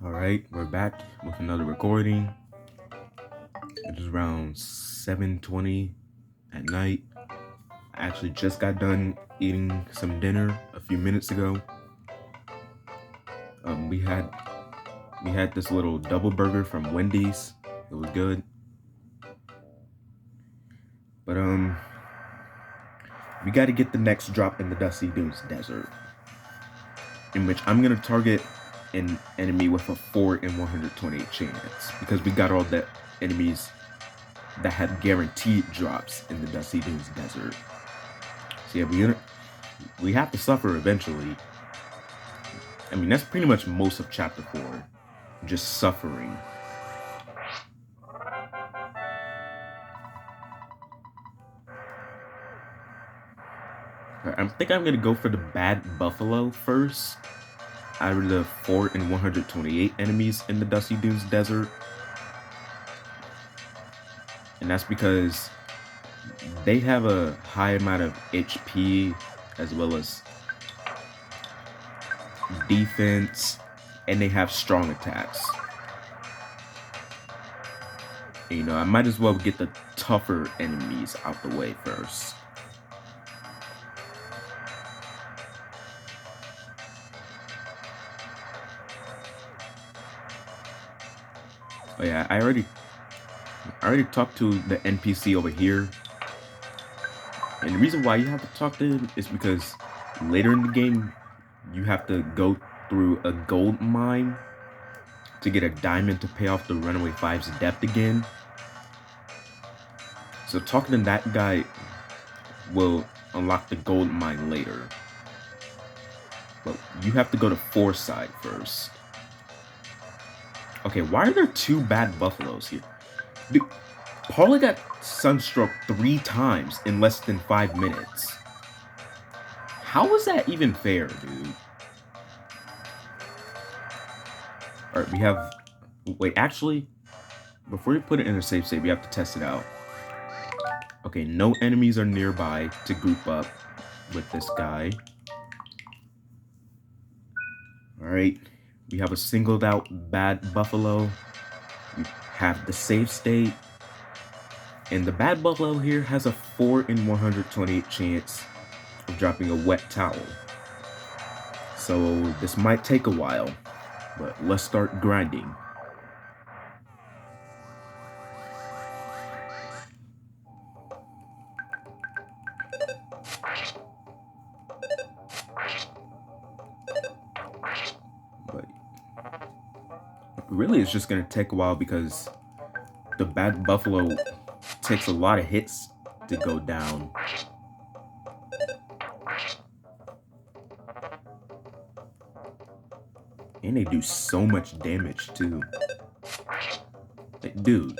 All right, we're back with another recording. It is around 7:20 at night. I actually just got done eating some dinner a few minutes ago. We had this little double burger from Wendy's. It was good. But we got to get the next drop in the Dusty Dunes Desert, in which I'm gonna target an enemy with a 4 in 128 chance because we got all the enemies that have guaranteed drops in the Dusty Dunes Desert. So yeah, we have to suffer eventually. I mean, that's pretty much most of chapter 4, just suffering. I think I'm gonna go for the bad buffalo first. Out of the 4 in 128 enemies in the Dusty Dunes Desert. And that's because they have a high amount of HP as well as defense, and they have strong attacks. And, I might as well get the tougher enemies out the way first. Oh yeah, I already talked to the NPC over here. And the reason why you have to talk to him is because later in the game, you have to go through a gold mine to get a diamond to pay off the Runaway 5's debt again. So talking to that guy will unlock the gold mine later. But you have to go to Foresight first. Okay, why are there 2 bad buffaloes here? Dude, Paula got sunstroke 3 times in less than 5 minutes. How is that even fair, dude? Alright, we have... Wait, actually, before you put it in a safe state, we have to test it out. Okay, no enemies are nearby to group up with this guy. Alright, we have a singled out bad buffalo. We have the safe state. And the bad buffalo here has a 4 in 128 chance of dropping a wet towel. So this might take a while, but let's start grinding. But really it's just gonna take a while because the bad buffalo takes a lot of hits to go down. And they do so much damage too. Like, dude,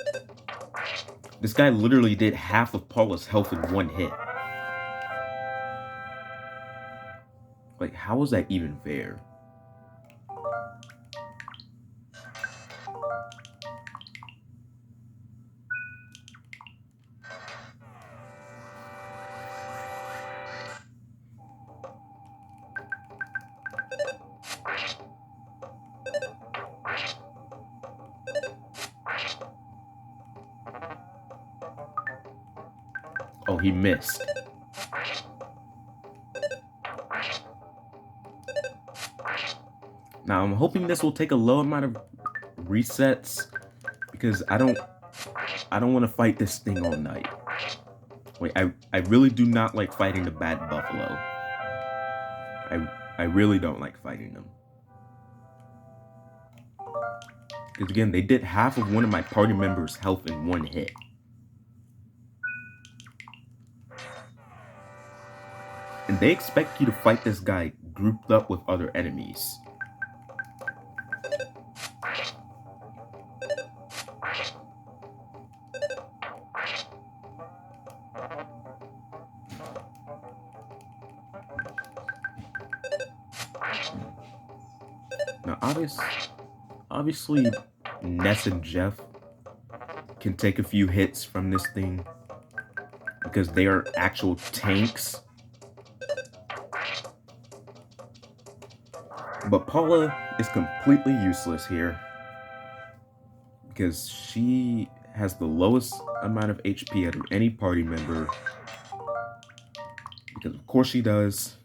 this guy literally did half of Paula's health in one hit. Like, how is that even fair? Oh, he missed. Now, I'm hoping this will take a low amount of resets because I don't want to fight this thing all night. Wait, I really do not like fighting the bad buffalo. I really don't like fighting them. Because again, they did half of one of my party members' health in one hit. And they expect you to fight this guy grouped up with other enemies. Now, obviously, Ness and Jeff can take a few hits from this thing because they are actual tanks. But Paula is completely useless here because she has the lowest amount of HP out of any party member. Because of course she does.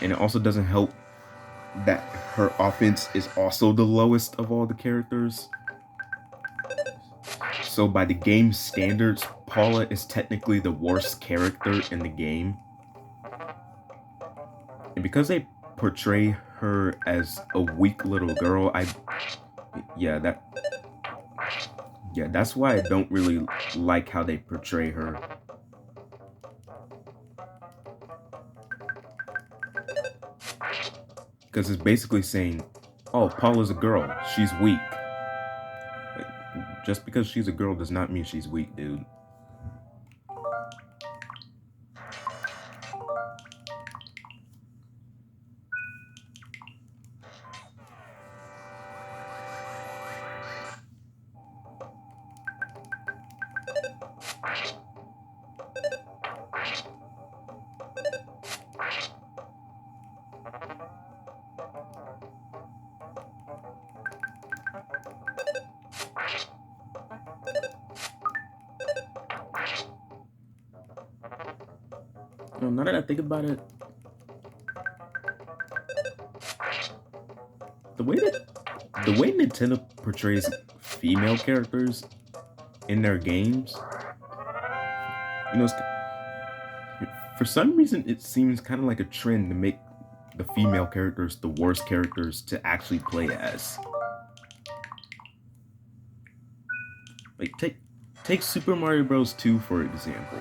And it also doesn't help that her offense is also the lowest of all the characters. So by the game standards, Paula is technically the worst character in the game. And because they portray her as a weak little girl, that's why I don't really like how they portray her. Because it's basically saying, oh, Paula's a girl, she's weak. Like, just because she's a girl does not mean she's weak, dude. Now that I think about it, the way Nintendo portrays female characters in their games, for some reason it seems kind of like a trend to make the female characters the worst characters to actually play as. Like take Super Mario Bros. 2 for example.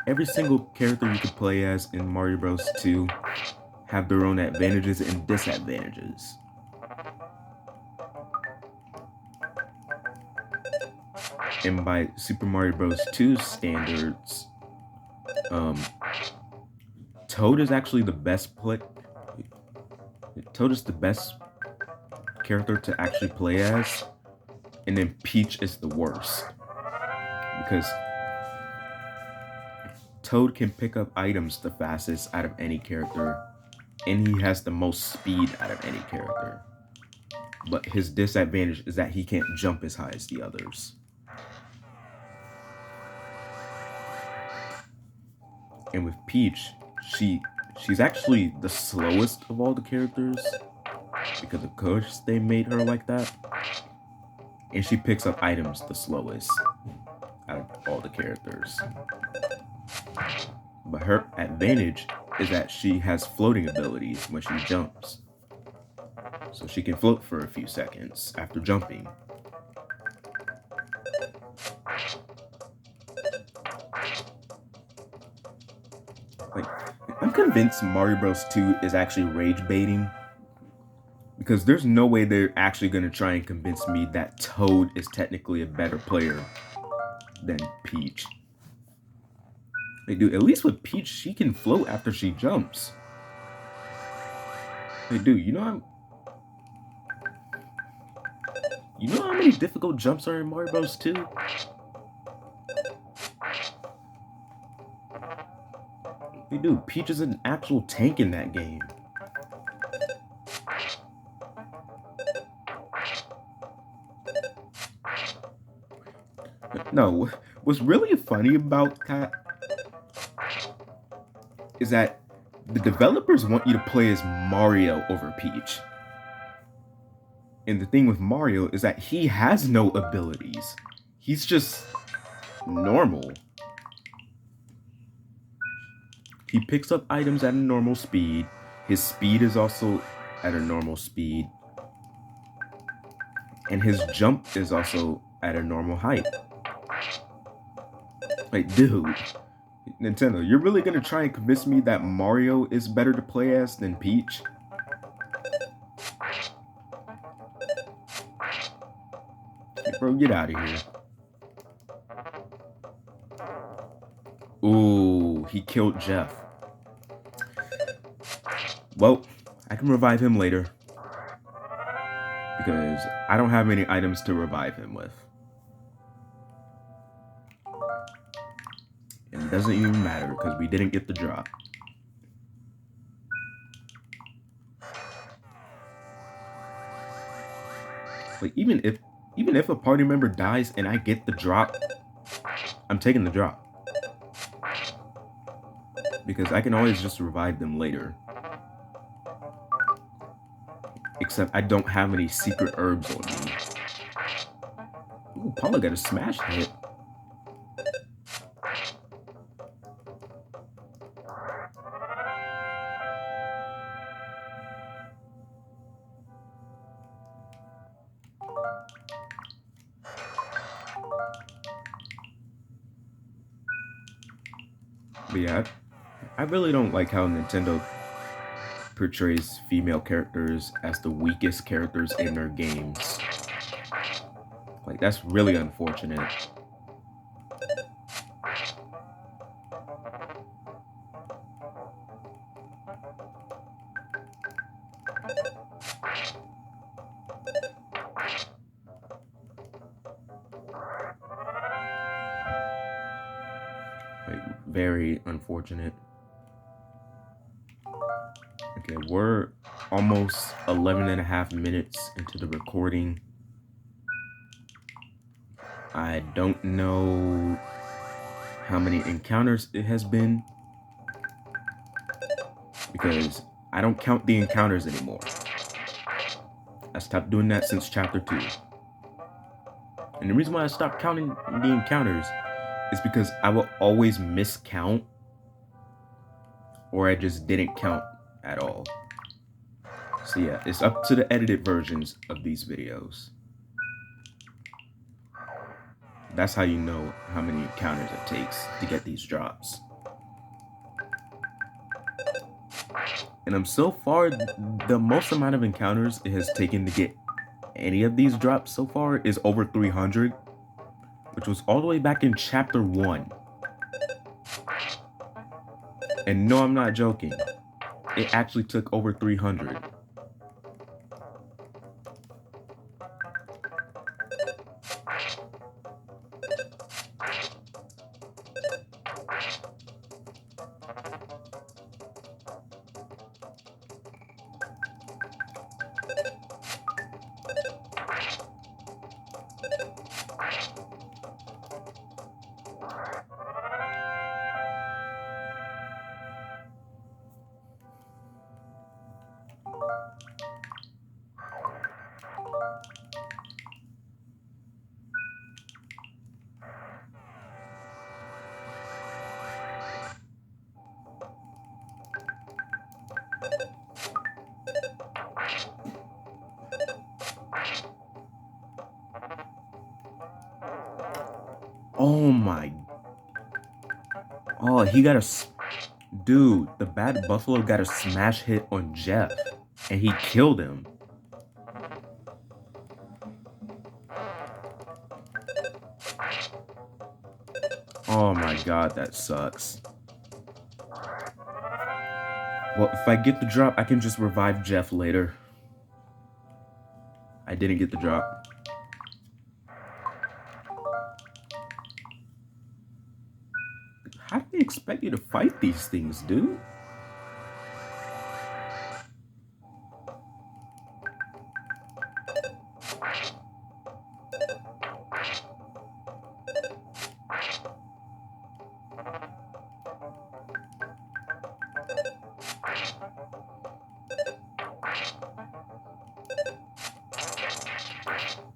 Every single character you could play as in Mario Bros. 2 have their own advantages and disadvantages. And by Super Mario Bros. 2 standards, Toad is actually the best Toad is the best character to actually play as, and then Peach is the worst. Because Toad can pick up items the fastest out of any character, and he has the most speed out of any character. But his disadvantage is that he can't jump as high as the others. And with Peach, she's actually the slowest of all the characters, because of course they made her like that. And she picks up items the slowest out of all the characters. But her advantage is that she has floating abilities when she jumps. So she can float for a few seconds after jumping. Like, I'm convinced Mario Bros. 2 is actually rage baiting, because there's no way they're actually going to try and convince me that Toad is technically a better player than Peach. Like, dude, at least with Peach, she can float after she jumps. Like, dude, you know how many difficult jumps are in Mario Bros. 2? Like, dude, Peach is an actual tank in that game. No, what's really funny about that is that the developers want you to play as Mario over Peach. And the thing with Mario is that he has no abilities. He's just normal. He picks up items at a normal speed. His speed is also at a normal speed. And his jump is also at a normal height. Like, dude, Nintendo, you're really gonna try and convince me that Mario is better to play as than Peach? Hey, bro, get out of here. Ooh, he killed Jeff. Well, I can revive him later, because I don't have any items to revive him with. And doesn't even matter because we didn't get the drop. Like even if a party member dies and I get the drop, I'm taking the drop. Because I can always just revive them later. Except I don't have any secret herbs on me. Ooh, Paula got a smash hit. But yeah, I really don't like how Nintendo portrays female characters as the weakest characters in their games. Like, that's really unfortunate. Like, very unfortunate. Okay, we're almost 11 and a half minutes into the recording. I don't know how many encounters it has been because I don't count the encounters anymore. I stopped doing that since chapter 2. And the reason why I stopped counting the encounters is because I will always miscount or I just didn't count at all. So yeah, it's up to the edited versions of these videos. That's how you know how many encounters it takes to get these drops. And so far, the most amount of encounters it has taken to get any of these drops so far is over 300, which was all the way back in chapter 1. And no, I'm not joking. It actually took over 300. Oh my. Oh, he got a. Dude, the bad buffalo got a smash hit on Jeff. And he killed him. Oh my god, that sucks. Well, if I get the drop, I can just revive Jeff later. I didn't get the drop. How do they expect you to fight these things, dude?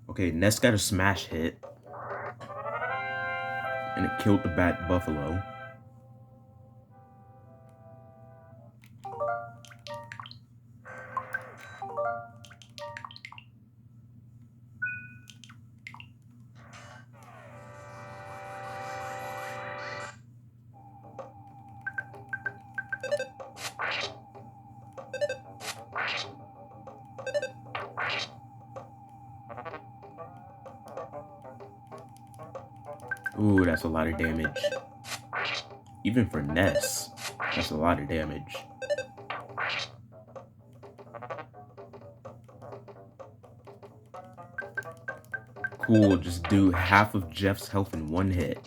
Okay, Ness got a smash hit. And it killed the bat buffalo. Ooh, that's a lot of damage. Even for Ness, that's a lot of damage. Cool, just do half of Jeff's health in one hit.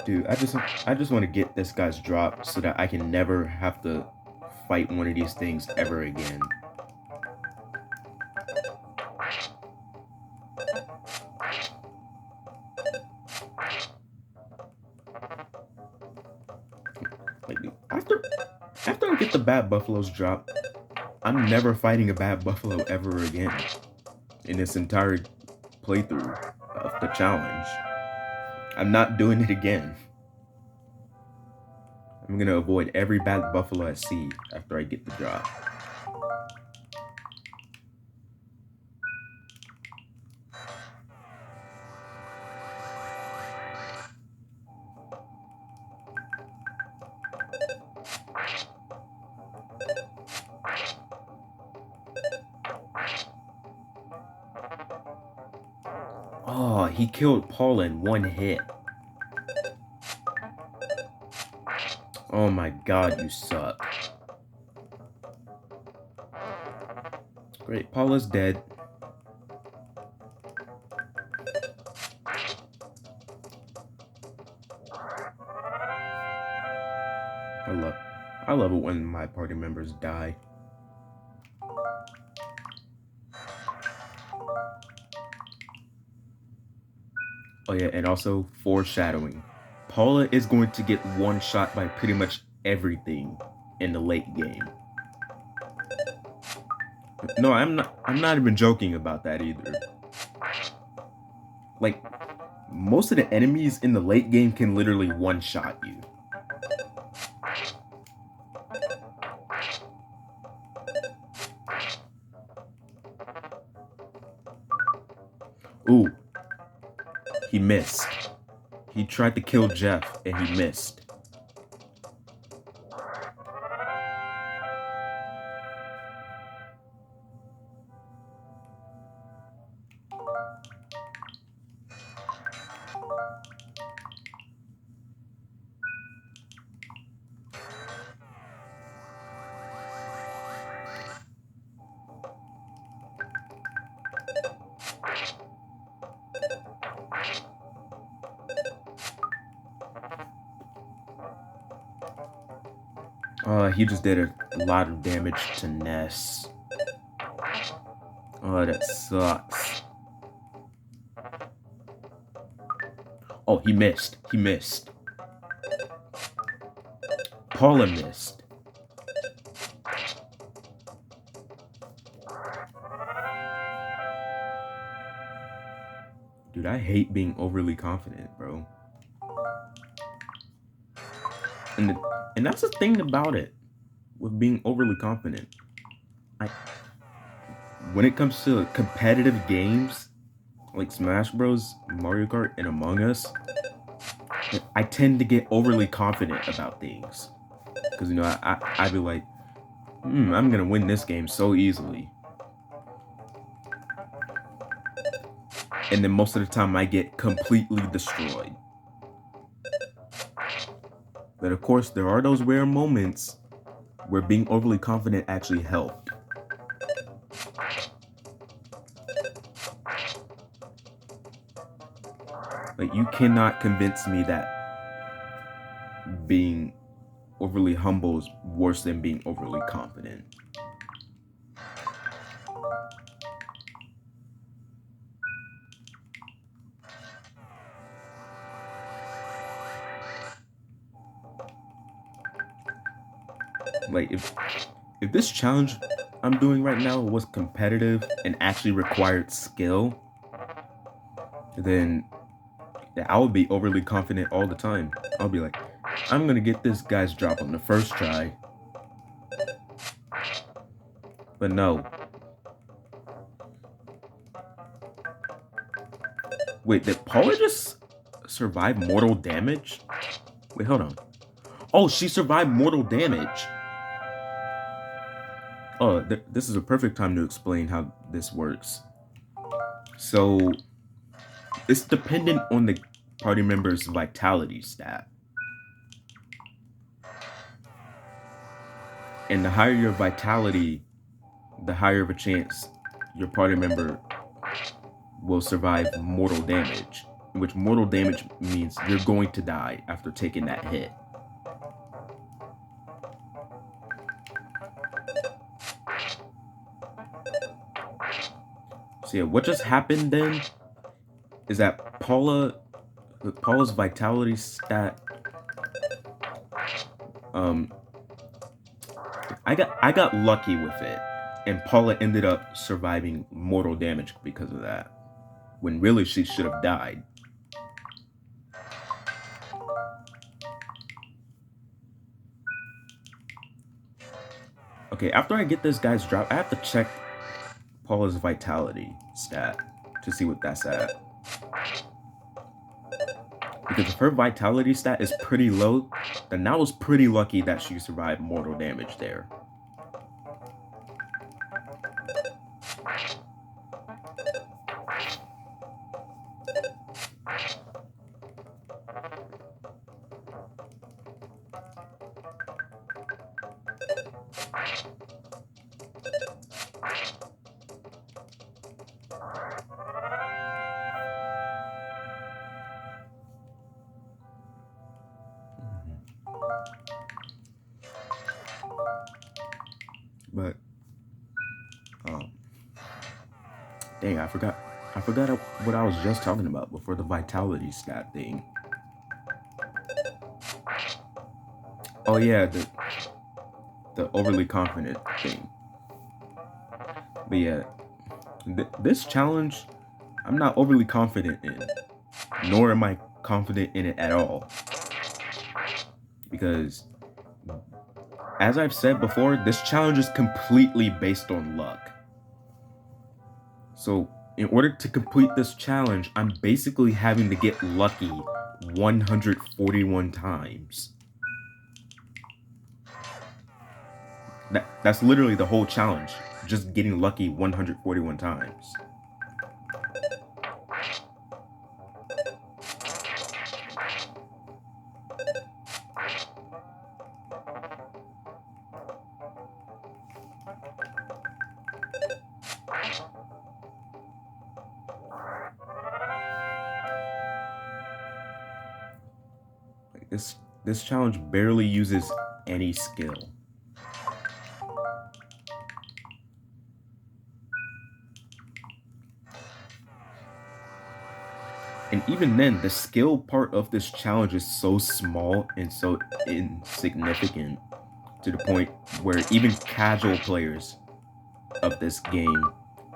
Dude, I just want to get this guy's drop so that I can never have to fight one of these things ever again. Like after I get the bad buffaloes drop, I'm never fighting a bad buffalo ever again in this entire playthrough of the challenge. I'm not doing it again. I'm gonna avoid every bad buffalo I see after I get the drop. Oh, he killed Paul in one hit. Oh my god, you suck. Great, Paula's dead. I love it when my party members die. Oh yeah, and also foreshadowing. Paula is going to get one shot by pretty much everything in the late game. No, I'm not even joking about that either. Like, most of the enemies in the late game can literally one-shot you. Ooh. He missed. He tried to kill Jeff, and he missed. He just did a lot of damage to Ness. Oh, that sucks. Oh, he missed. He missed. Paula missed. Dude, I hate being overly confident, bro. And that's the thing about it, with being overly confident. When it comes to competitive games, like Smash Bros, Mario Kart, and Among Us, I tend to get overly confident about things. Because, you know, I'd be like, I'm gonna win this game so easily. And then most of the time I get completely destroyed. But of course, there are those rare moments where being overly confident actually helped. Like, you cannot convince me that being overly humble is worse than being overly confident. Like, if this challenge I'm doing right now was competitive and actually required skill, then I would be overly confident all the time. I'll be like, I'm gonna get this guy's drop on the first try. But no. Wait, did Paula just survive mortal damage? Wait, hold on. Oh, she survived mortal damage. Oh, this is a perfect time to explain how this works. So, it's dependent on the party member's vitality stat. And the higher your vitality, the higher of a chance your party member will survive mortal damage, which mortal damage means you're going to die after taking that hit. So yeah, what just happened then is that Paula's vitality stat, I got lucky with it, and Paula ended up surviving mortal damage because of that, when really she should have died. Okay, after I get this guy's drop, I have to check Paula's vitality stat to see what that's at. Because if her vitality stat is pretty low, then I was pretty lucky that she survived mortal damage there. But dang, I forgot what I was just talking about before the vitality stat thing. Oh yeah, the overly confident thing. But yeah, this challenge, I'm not overly confident in, nor am I confident in it at all. Because, as I've said before, this challenge is completely based on luck. So, in order to complete this challenge, I'm basically having to get lucky 141 times. That's literally the whole challenge, just getting lucky 141 times. This challenge barely uses any skill. And even then, the skill part of this challenge is so small and so insignificant to the point where even casual players of this game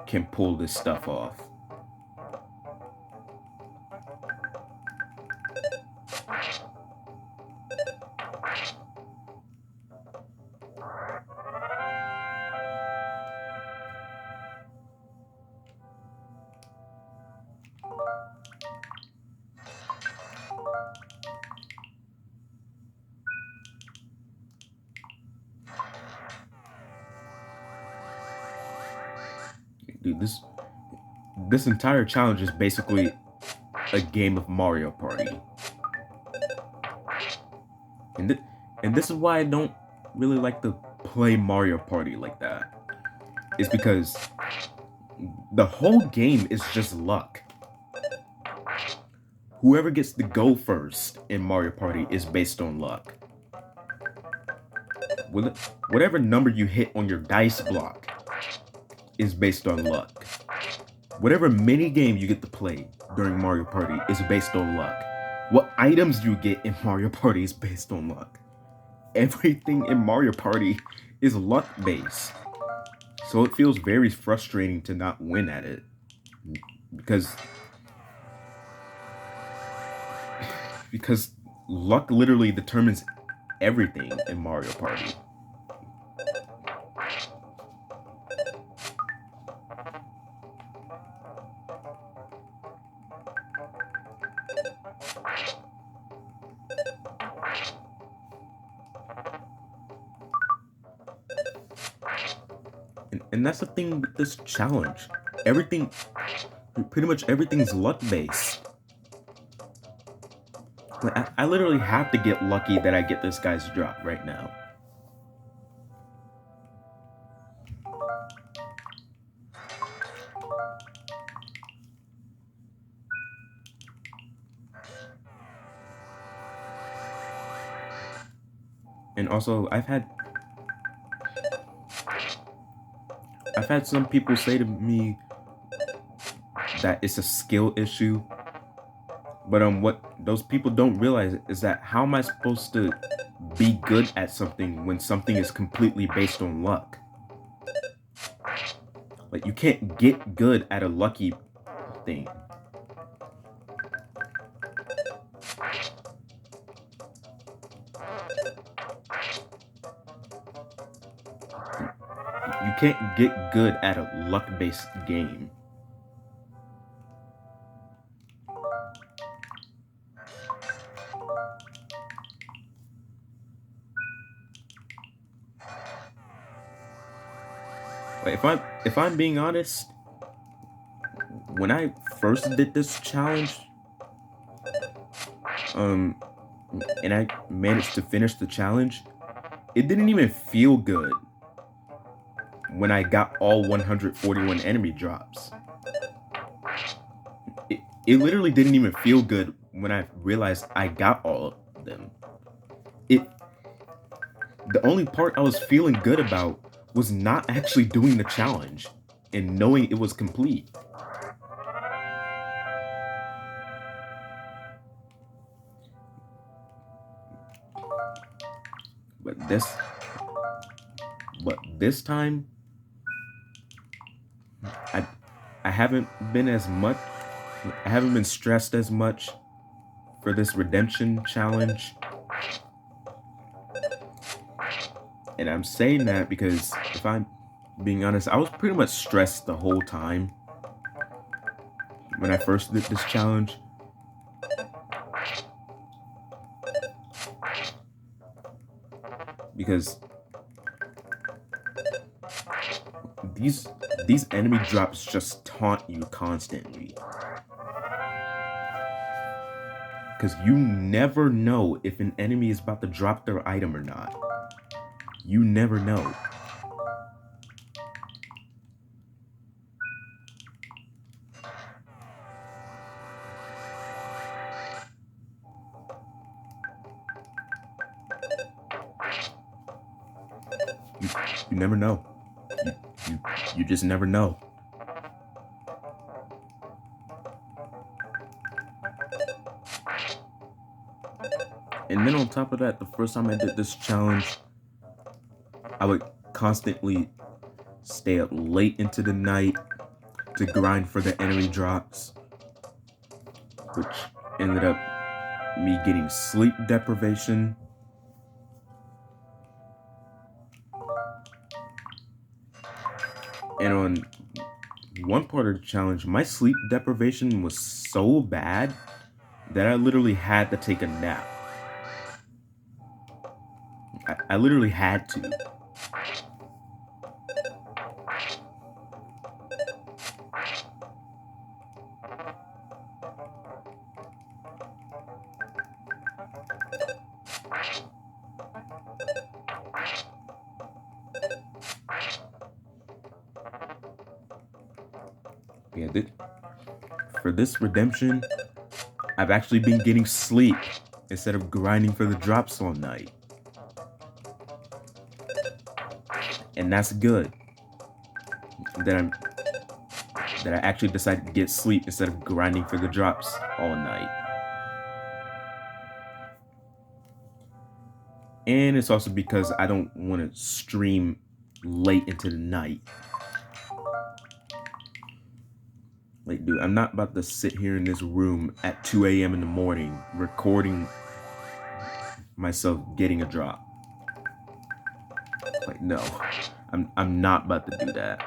can pull this stuff off. Dude, this entire challenge is basically a game of Mario Party. And this is why I don't really like to play Mario Party like that. It's because the whole game is just luck. Whoever gets to go first in Mario Party is based on luck. Whatever number you hit on your dice block is based on luck. Whatever mini game you get to play during Mario Party is based on luck. What items you get in Mario Party is based on luck. Everything in Mario Party is luck based. So it feels very frustrating to not win at it. Because luck literally determines everything in Mario Party. And that's the thing with this challenge. Pretty much everything's luck based. Like, I literally have to get lucky that I get this guy's drop right now. And also, I've had some people say to me that it's a skill issue. But what those people don't realize is that how am I supposed to be good at something when something is completely based on luck? Like, you can't get good at a lucky thing. You can't get good at a luck-based game. Like, if I'm being honest, when I first did this challenge, and I managed to finish the challenge, it didn't even feel good when I got all 141 enemy drops. It literally didn't even feel good when I realized I got all of them. The only part I was feeling good about was not actually doing the challenge and knowing it was complete. But this time, I haven't been stressed as much for this redemption challenge. And I'm saying that because, if I'm being honest, I was pretty much stressed the whole time when I first did this challenge. Because these enemy drops just taunt you constantly. Because you never know if an enemy is about to drop their item or not. You never know. You never know. You just never know. And then on top of that, the first time I did this challenge, I would constantly stay up late into the night to grind for the enemy drops, which ended up me getting sleep deprivation. And on one part of the challenge, my sleep deprivation was so bad that I literally had to take a nap. I literally had to. Yeah, for this redemption, I've actually been getting sleep instead of grinding for the drops all night. And that's good. That I actually decided to get sleep instead of grinding for the drops all night. And it's also because I don't want to stream late into the night. Like, dude, I'm not about to sit here in this room at 2 a.m. in the morning recording myself getting a drop. Like, no, I'm not about to do that.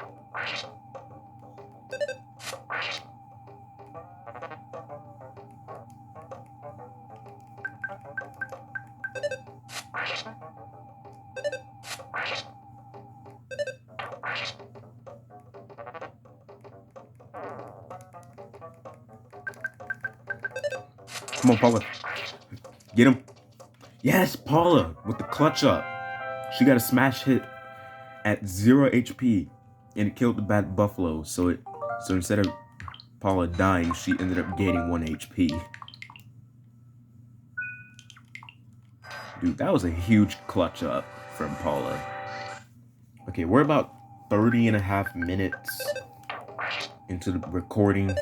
Come on, Paula. Get him. Yes, Paula with the clutch up. She got a smash hit at 0 HP and it killed the bad buffalo. So instead of Paula dying, she ended up gaining 1 HP. Dude, that was a huge clutch up from Paula. Okay, we're about 30 and a half minutes into the recording.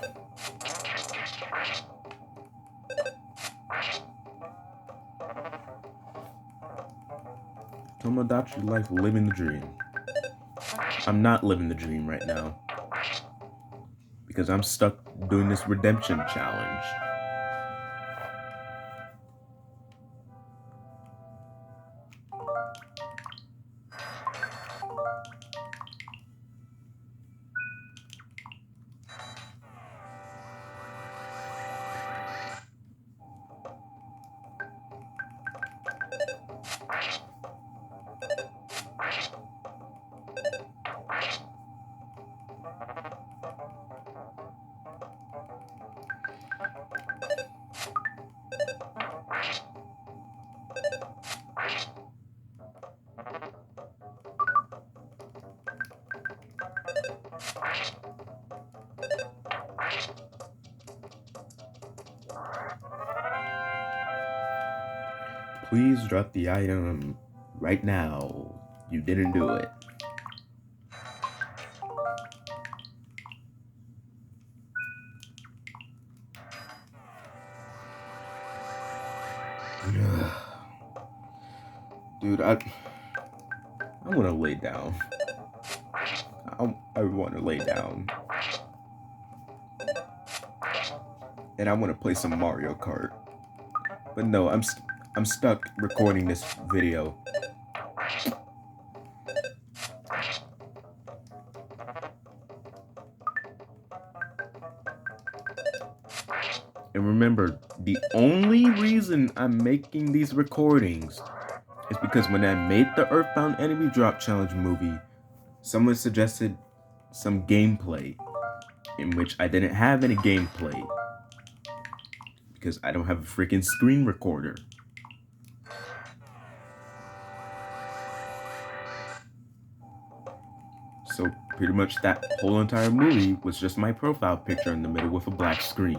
Tomodachi life, living the dream. I'm not living the dream right now because I'm stuck doing this redemption challenge. Please drop the item right now. You didn't do it. Dude, I want to lay down. I want to lay down. And I want to play some Mario Kart. But no, I'm stuck recording this video. And remember, the only reason I'm making these recordings is because when I made the EarthBound Enemy Drop Challenge movie, someone suggested some gameplay, in which I didn't have any gameplay because I don't have a freaking screen recorder. So pretty much that whole entire movie was just my profile picture in the middle with a black screen.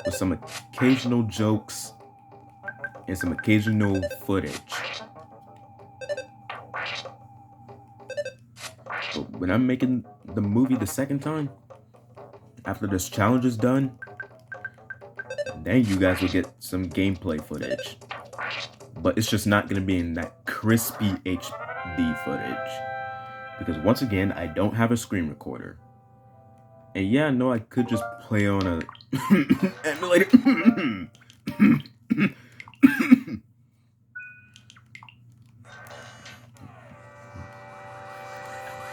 With some occasional jokes and some occasional footage. But when I'm making the movie the second time, after this challenge is done, then you guys will get some gameplay footage. But it's just not going to be in that crispy HD footage. Because once again, I don't have a screen recorder. And yeah, no, I could just play on a emulator.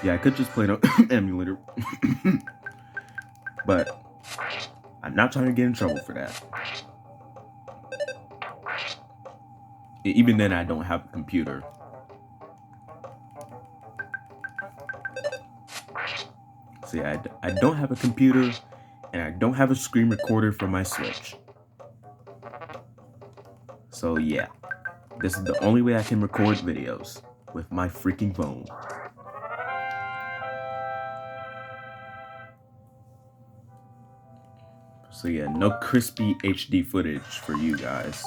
Yeah, I could just play it on emulator. But I'm not trying to get in trouble for that. Even then, I don't have a computer. See, I don't have a computer, and I don't have a screen recorder for my Switch. So yeah, this is the only way I can record videos, with my freaking phone. So yeah, no crispy HD footage for you guys.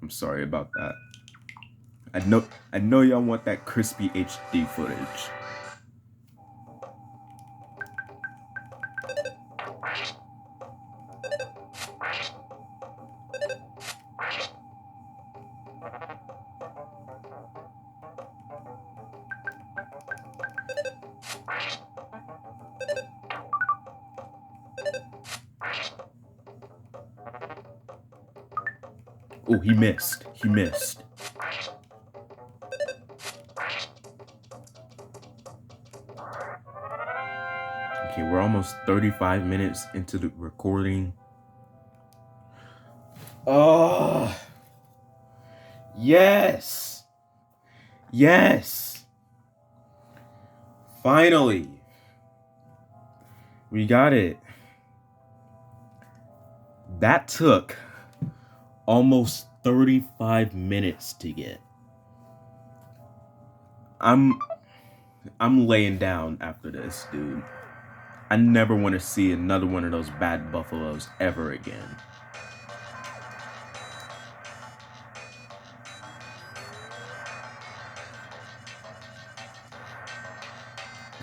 I'm sorry about that. I know y'all want that crispy HD footage. Oh, he missed. He missed. Okay, we're almost 35 minutes into the recording. Oh, yes. Yes. Finally. We got it. That took almost 35 minutes to get. I'm laying down after this, dude. I never want to see another one of those bad buffaloes ever again.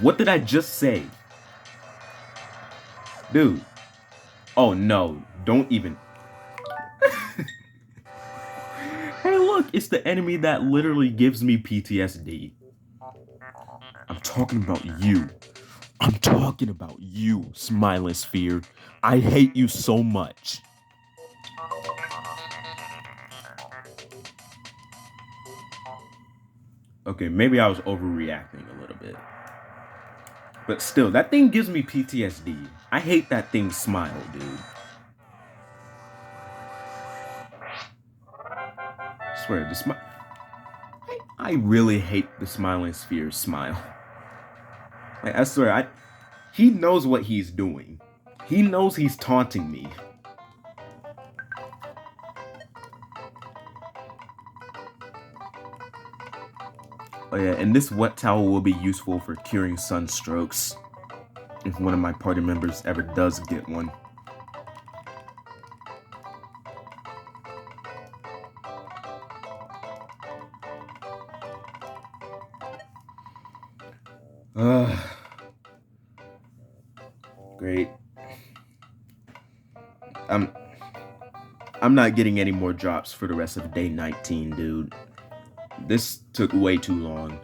What did I just say? Dude. Oh no, don't even. Hey look, it's the enemy that literally gives me PTSD. I'm talking about you. I'm talking about you, Smiling Sphere. I hate you so much. Okay, maybe I was overreacting a little bit. But still, that thing gives me PTSD. I hate that thing's smile, dude. I swear, the smile. I really hate the Smiling Sphere's smile. Like, I swear, he knows what he's doing. He knows he's taunting me. Oh yeah, and this wet towel will be useful for curing sunstrokes if one of my party members ever does get one. Great. I'm not getting any more drops for the rest of day 19, dude. This took way too long.